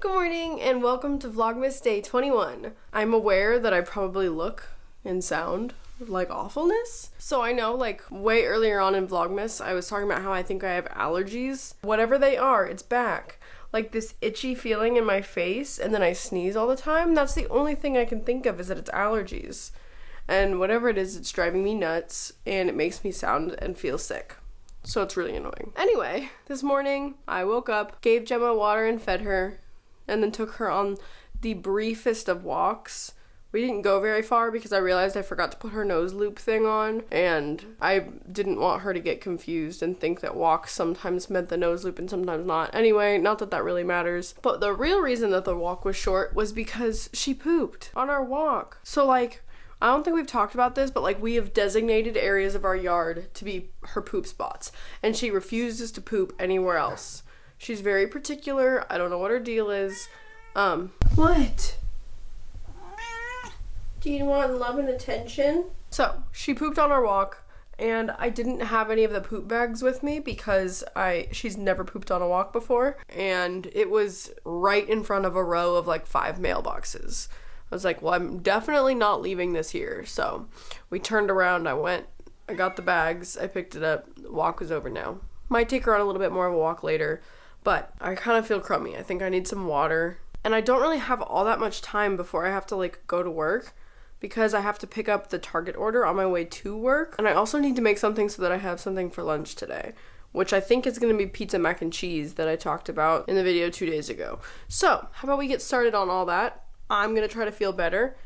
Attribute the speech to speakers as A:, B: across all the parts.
A: Good morning and welcome to Vlogmas Day 21. I'm aware that I probably look and sound like awfulness. So I know, like, way earlier on in Vlogmas, I was talking about how I think I have allergies. Whatever they are, it's back. Like this itchy feeling in my face, and then I sneeze all the time. That's the only thing I can think of, is that it's allergies. And whatever it is, it's driving me nuts, and it makes me sound and feel sick. So it's really annoying. Anyway, this morning, I woke up, gave Gemma water and fed her, and then took her on the briefest of walks. We didn't go very far because I realized I forgot to put her nose loop thing on, and I didn't want her to get confused and think that walks sometimes meant the nose loop and sometimes not. Anyway, not that that really matters. But the real reason that the walk was short was because she pooped on our walk. So, like, I don't think we've talked about this, but like we have designated areas of our yard to be her poop spots, and she refuses to poop anywhere else. She's very particular. I don't know what her deal is. What? Do you want love and attention? So, she pooped on our walk, and I didn't have any of the poop bags with me because she's never pooped on a walk before, and it was right in front of a row of like 5 mailboxes. I was like, well, I'm definitely not leaving this here. So we turned around, I got the bags, I picked it up, the walk was over now. Might take her on a little bit more of a walk later, but I kind of feel crummy. I think I need some water. And I don't really have all that much time before I have to like go to work because I have to pick up the Target order on my way to work. And I also need to make something so that I have something for lunch today, which I think is going to be pizza mac and cheese that I talked about in the video 2 days ago. So how about we get started on all that? I'm going to try to feel better,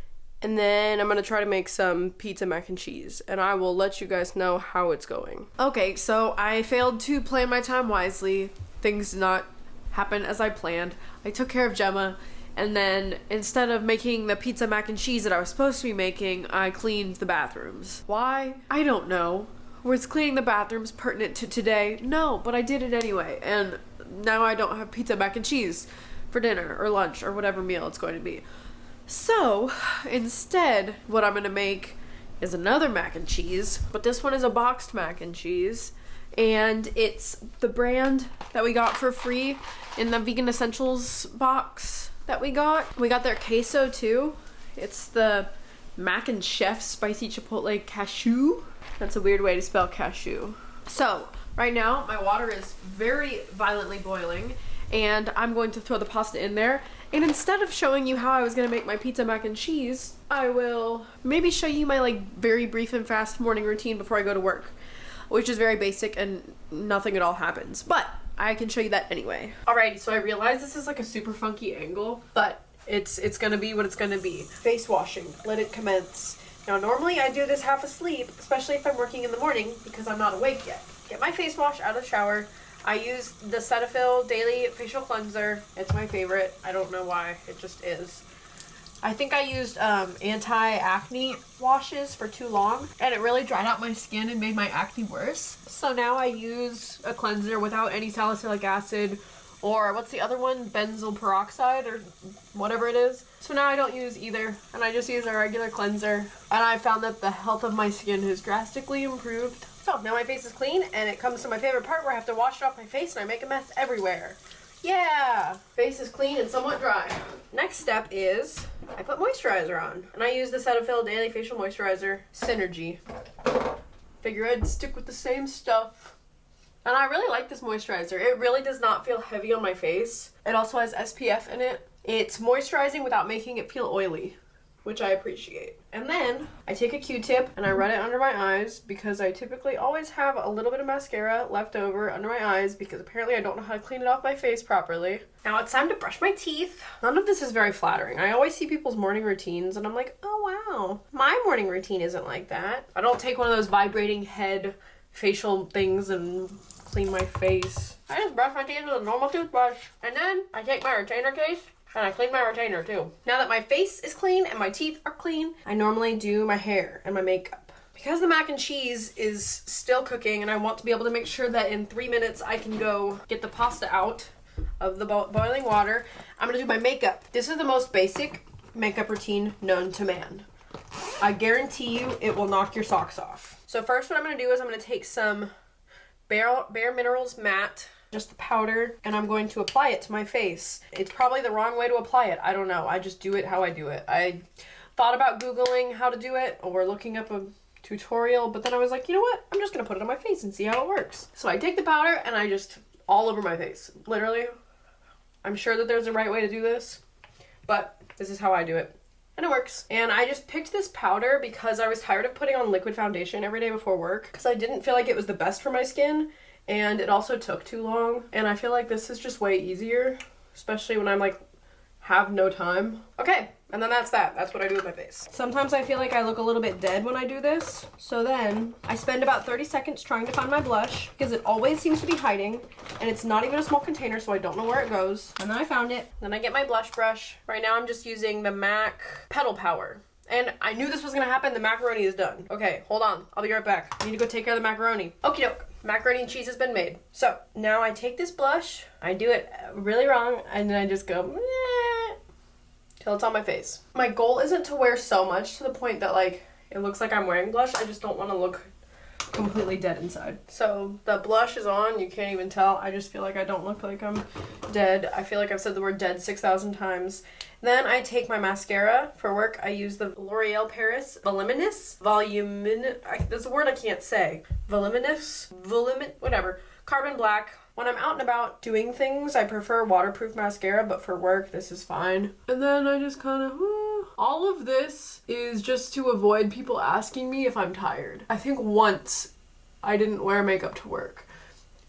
A: and then I'm going to try to make some pizza mac and cheese, and I will let you guys know how it's going. Okay, so I failed to plan my time wisely. Things did not happen as I planned. I took care of Gemma, and then instead of making the pizza mac and cheese that I was supposed to be making, I cleaned the bathrooms. Why? I don't know. Was cleaning the bathrooms pertinent to today? No, but I did it anyway, and now I don't have pizza mac and cheese for dinner or lunch or whatever meal it's going to be. So instead, what I'm gonna make is another mac and cheese, but this one is a boxed mac and cheese, and it's the brand that we got for free in the Vegan Essentials box that we got. We got their queso too. It's the Mac and Chef Spicy Chipotle Cashew. That's a weird way to spell cashew. So right now my water is very violently boiling, and I'm going to throw the pasta in there. And instead of showing you how I was gonna make my pizza mac and cheese, I will maybe show you my like very brief and fast morning routine before I go to work, which is very basic and nothing at all happens, but I can show you that anyway. Alrighty, so I realize this is like a super funky angle, but it's gonna be what it's gonna be. Face washing, let it commence. Now normally I do this half asleep, especially if I'm working in the morning because I'm not awake yet. Get my face wash out of the shower. I use the Cetaphil Daily Facial Cleanser. It's my favorite. I don't know why. It just is. I think I used anti-acne washes for too long, and it really dried out my skin and made my acne worse. So now I use a cleanser without any salicylic acid, or what's the other one? Benzoyl peroxide or whatever it is. So now I don't use either, and I just use a regular cleanser. And I found that the health of my skin has drastically improved. So now my face is clean, and it comes to my favorite part where I have to wash it off my face and I make a mess everywhere. Yeah! Face is clean and somewhat dry. Next step is I put moisturizer on, and I use the Cetaphil Daily Facial Moisturizer Synergy. Figure I'd stick with the same stuff. And I really like this moisturizer. It really does not feel heavy on my face. It also has SPF in it. It's moisturizing without making it feel oily, which I appreciate. And then I take a Q-tip and I run it under my eyes because I typically always have a little bit of mascara left over under my eyes because apparently I don't know how to clean it off my face properly. Now it's time to brush my teeth. None of this is very flattering. I always see people's morning routines and I'm like, oh wow, my morning routine isn't like that. I don't take one of those vibrating head facial things and clean my face. I just brush my teeth with a normal toothbrush, and then I take my retainer case and I clean my retainer too. Now that my face is clean and my teeth are clean, I normally do my hair and my makeup. Because the mac and cheese is still cooking and I want to be able to make sure that in 3 minutes I can go get the pasta out of the boiling water, I'm gonna do my makeup. This is the most basic makeup routine known to man. I guarantee you it will knock your socks off. So first what I'm gonna do is I'm gonna take some Bare Minerals Matte just the powder, and I'm going to apply it to my face. It's probably the wrong way to apply it. I don't know. I just do it how I do it. I thought about Googling how to do it or looking up a tutorial, but then I was like, you know what? I'm just gonna put it on my face and see how it works. So I take the powder and I just all over my face. Literally, I'm sure that there's a right way to do this, but this is how I do it. And it works. And I just picked this powder because I was tired of putting on liquid foundation every day before work because I didn't feel like it was the best for my skin, and it also took too long. And I feel like this is just way easier, especially when I'm like have no time. Okay, and then that's that. That's what I do with my face. Sometimes I feel like I look a little bit dead when I do this. So then I spend about 30 seconds trying to find my blush because it always seems to be hiding, and it's not even a small container, so I don't know where it goes. And then I found it. Then I get my blush brush. Right now I'm just using the MAC Petal Power. And I knew this was gonna happen. The macaroni is done. Okay, hold on. I'll be right back. I need to go take care of the macaroni. Okie doke. Macaroni and cheese has been made. So now I take this blush. I do it really wrong, and then I just go meh, till it's on my face. My goal isn't to wear so much to the point that like it looks like I'm wearing blush. I just don't want to look completely dead inside. So the blush is on. You can't even tell. I just feel like I don't look like I'm dead. I feel like I've said the word dead 6,000 times. Then I take my mascara. For work, I use the L'Oreal Paris Voluminous. That's a word I can't say. Whatever. Carbon Black. When I'm out and about doing things, I prefer waterproof mascara, but for work, this is fine. And then I just kind of, all of this is just to avoid people asking me if I'm tired. I think once I didn't wear makeup to work,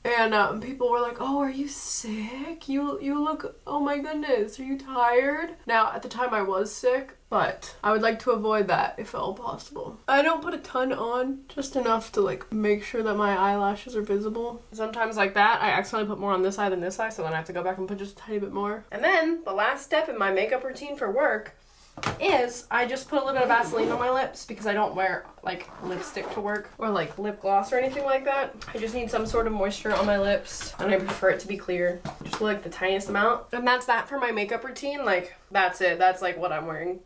A: and people were like, oh, are you sick? You look, oh my goodness, are you tired? Now, at the time I was sick, but I would like to avoid that if at all possible. I don't put a ton on, just enough to like make sure that my eyelashes are visible. Sometimes like that, I accidentally put more on this eye than this eye, so then I have to go back and put just a tiny bit more. And then the last step in my makeup routine for work is I just put a little bit of Vaseline on my lips because I don't wear like lipstick to work or like lip gloss or anything like that. I just need some sort of moisture on my lips, and I prefer it to be clear, just like the tiniest amount. And that's that for my makeup routine. Like that's it. That's like what I'm wearing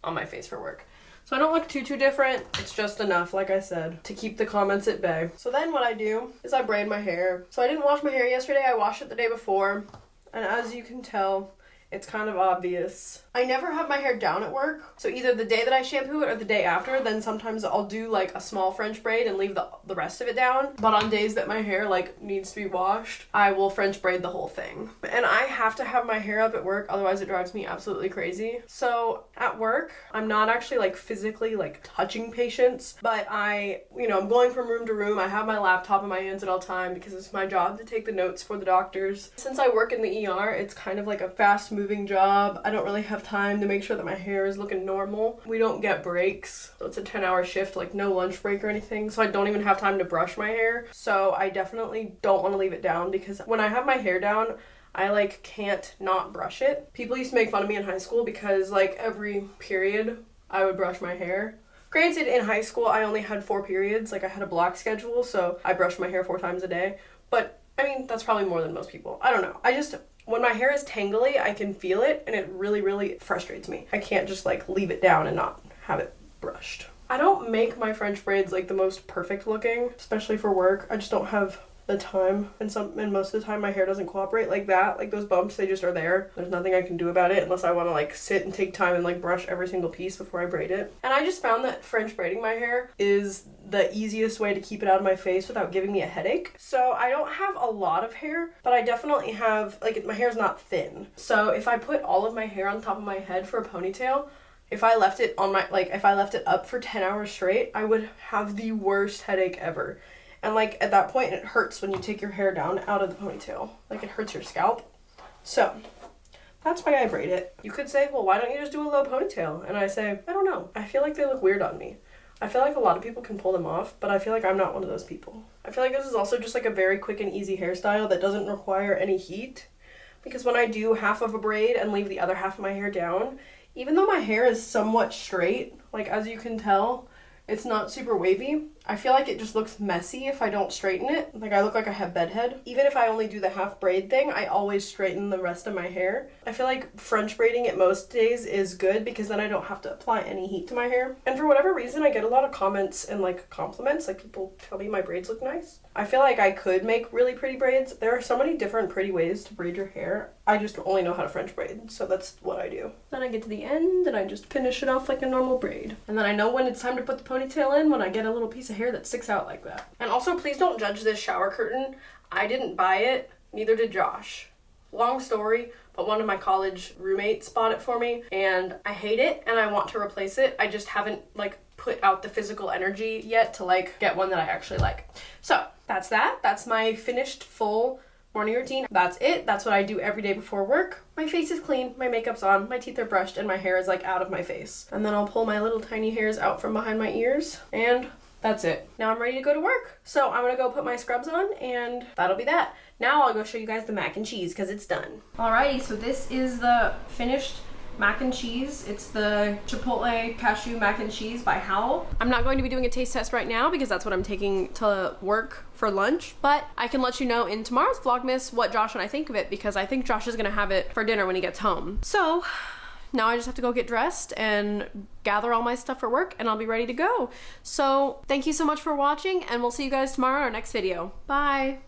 A: on my face for work. So I don't look too different. It's just enough, like I said, to keep the comments at bay. So then what I do is I braid my hair. So I didn't wash my hair yesterday. I washed it the day before, and as you can tell, it's kind of obvious. I never have my hair down at work, so either the day that I shampoo it or the day after. Then sometimes I'll do like a small French braid and leave the rest of it down. But on days that my hair like needs to be washed, I will French braid the whole thing. And I have to have my hair up at work, otherwise it drives me absolutely crazy. So at work, I'm not actually like physically like touching patients, but I'm going from room to room. I have my laptop in my hands at all time because it's my job to take the notes for the doctors. Since I work in the ER, it's kind of like a fast moving job. I don't really have time to make sure that my hair is looking normal. We don't get breaks, so it's a 10-hour shift, like no lunch break or anything, so I don't even have time to brush my hair. So I definitely don't want to leave it down because when I have my hair down, I like can't not brush it. People used to make fun of me in high school because like every period I would brush my hair. Granted, in high school I only had 4 periods, like I had a block schedule, so I brushed my hair 4 times a day. But I mean, that's probably more than most people. I don't know. When my hair is tangly, I can feel it, and it really, really frustrates me. I can't just like leave it down and not have it brushed. I don't make my French braids like the most perfect looking, especially for work. I just don't have the time, and most of the time my hair doesn't cooperate like that. Like those bumps, they just are there. There's nothing I can do about it unless I want to like sit and take time and like brush every single piece before I braid it. And I just found that French braiding my hair is the easiest way to keep it out of my face without giving me a headache. So I don't have a lot of hair, but I definitely have, like, my hair's not thin. So if I put all of my hair on top of my head for a ponytail, if I left it up for 10 hours straight, I would have the worst headache ever. And like at that point, it hurts when you take your hair down out of the ponytail. Like it hurts your scalp. So that's why I braid it. You could say, well, why don't you just do a low ponytail? And I say, I don't know. I feel like they look weird on me. I feel like a lot of people can pull them off, but I feel like I'm not one of those people. I feel like this is also just like a very quick and easy hairstyle that doesn't require any heat. Because when I do half of a braid and leave the other half of my hair down, even though my hair is somewhat straight, like as you can tell, It's not super wavy. I feel like it just looks messy if I don't straighten it. Like I look like I have bedhead. Even if I only do the half braid thing, I always straighten the rest of my hair. I feel like French braiding it most days is good because then I don't have to apply any heat to my hair. And for whatever reason, I get a lot of comments and like compliments. Like people tell me my braids look nice. I feel like I could make really pretty braids. There are so many different pretty ways to braid your hair. I just only know how to French braid, so that's what I do. Then I get to the end and I just finish it off like a normal braid. And then I know when it's time to put the ponytail in when I get a little piece of hair that sticks out like that. And also, please don't judge this shower curtain. I didn't buy it, neither did Josh. Long story, but one of my college roommates bought it for me and I hate it and I want to replace it. I just haven't like put out the physical energy yet to like get one that I actually like. So that's that. That's my finished full morning routine. That's it. That's what I do every day before work. My face is clean, my makeup's on, my teeth are brushed, and my hair is like out of my face. And then I'll pull my little tiny hairs out from behind my ears and that's it. Now I'm ready to go to work. So I'm gonna go put my scrubs on and that'll be that. Now I'll go show you guys the mac and cheese because it's done. Alrighty, so this is the finished mac and cheese. It's the Chipotle cashew mac and cheese by Howl. I'm not going to be doing a taste test right now because that's what I'm taking to work for lunch, but I can let you know in tomorrow's Vlogmas what Josh and I think of it because I think Josh is gonna have it for dinner when he gets home. So now I just have to go get dressed and gather all my stuff for work and I'll be ready to go. So thank you so much for watching and we'll see you guys tomorrow in our next video. Bye.